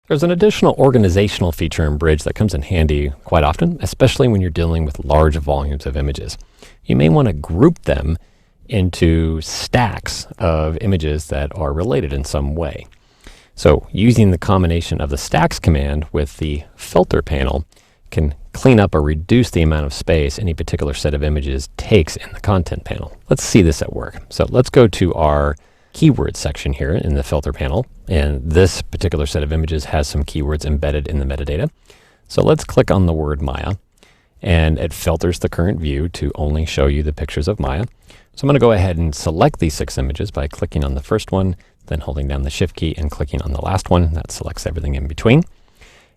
There's an additional organizational feature in Bridge that comes in handy quite often, especially when you're dealing with large volumes of images. You may want to group them into stacks of images that are related in some way. So using the combination of the stacks command with the filter panel can clean up or reduce the amount of space any particular set of images takes in the content panel. Let's see this at work. So let's go to our keyword section here in the filter panel, and this particular set of images has some keywords embedded in the metadata. So let's click on the word Maya, and it filters the current view to only show you the pictures of Maya. So I'm going to go ahead and select these 6 images by clicking on the first one, then holding down the Shift key and clicking on the last one. That selects everything in between.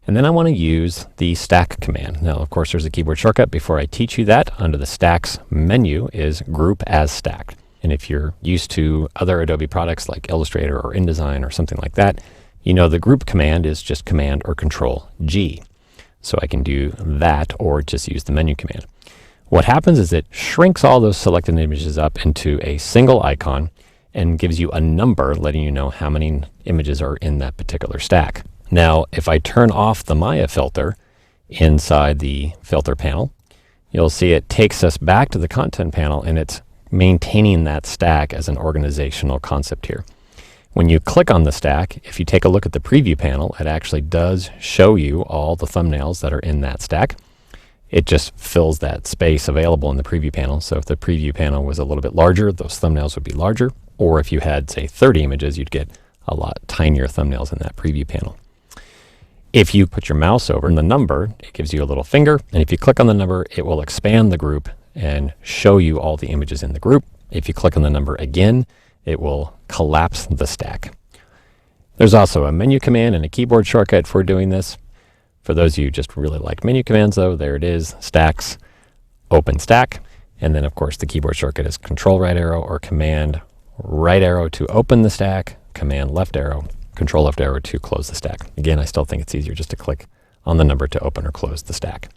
And then I want to use the stack command. Now, of course, there's a keyboard shortcut. Before I teach you that, under the stacks menu is group as stacked. And if you're used to other Adobe products like Illustrator or InDesign or something like that, you know the group command is just Command or Control G. So I can do that or just use the menu command. What happens is it shrinks all those selected images up into a single icon and gives you a number letting you know how many images are in that particular stack. Now, if I turn off the Maya filter inside the filter panel, you'll see it takes us back to the content panel, and it's maintaining that stack as an organizational concept here. When you click on the stack, if you take a look at the preview panel, it actually does show you all the thumbnails that are in that stack. It just fills that space available in the preview panel. So if the preview panel was a little bit larger, those thumbnails would be larger. Or if you had, say, 30 images, you'd get a lot tinier thumbnails in that preview panel. If you put your mouse over the number, it gives you a little finger. And if you click on the number, it will expand the group and show you all the images in the group. If you click on the number again, it will collapse the stack. There's also a menu command and a keyboard shortcut for doing this. For those of you who just really like menu commands, though, there it is, stacks, open stack. And then, of course, the keyboard shortcut is Control right arrow or Command right arrow to open the stack, Command left arrow, Control left arrow to close the stack. Again, I still think it's easier just to click on the number to open or close the stack.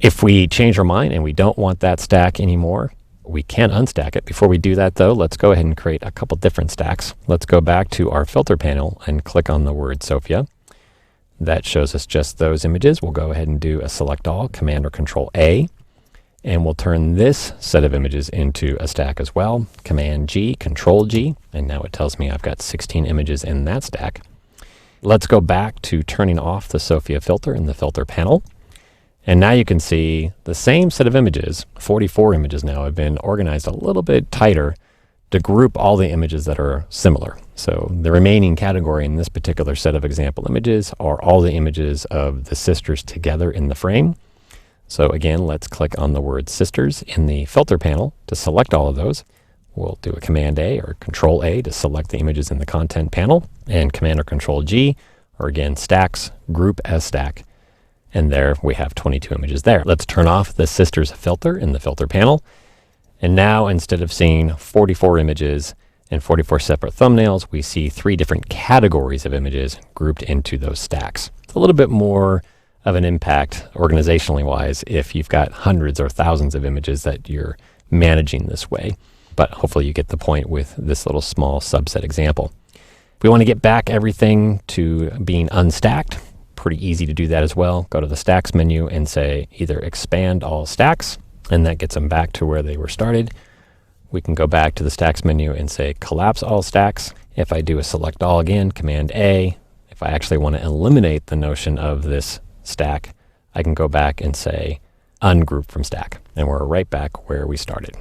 If we change our mind and we don't want that stack anymore, we can unstack it. Before we do that, though, let's go ahead and create a couple different stacks. Let's go back to our filter panel and click on the word Sophia. That shows us just those images. We'll go ahead and do a select all, Command or Control A, and we'll turn this set of images into a stack as well. Command G, Control G, and now it tells me I've got 16 images in that stack. Let's go back to turning off the Sophia filter in the filter panel. And now you can see the same set of images, 44 images now, have been organized a little bit tighter to group all the images that are similar. So the remaining category in this particular set of example images are all the images of the sisters together in the frame. So again, let's click on the word sisters in the filter panel to select all of those. We'll do a Command A or Control A to select the images in the content panel, and Command or Control G, or again, stacks, group as stack. And there we have 22 images there. Let's turn off the sisters filter in the filter panel. And now instead of seeing 44 images and 44 separate thumbnails, we see 3 different categories of images grouped into those stacks. It's a little bit more of an impact organizationally wise if you've got hundreds or thousands of images that you're managing this way. But hopefully you get the point with this little small subset example. If we want to get back everything to being unstacked, pretty easy to do that as well. Go to the stacks menu and say either expand all stacks, and that gets them back to where they were started. We can go back to the stacks menu and say collapse all stacks. If I do a select all again, Command A, if I actually want to eliminate the notion of this stack, I can go back and say ungroup from stack, and we're right back where we started.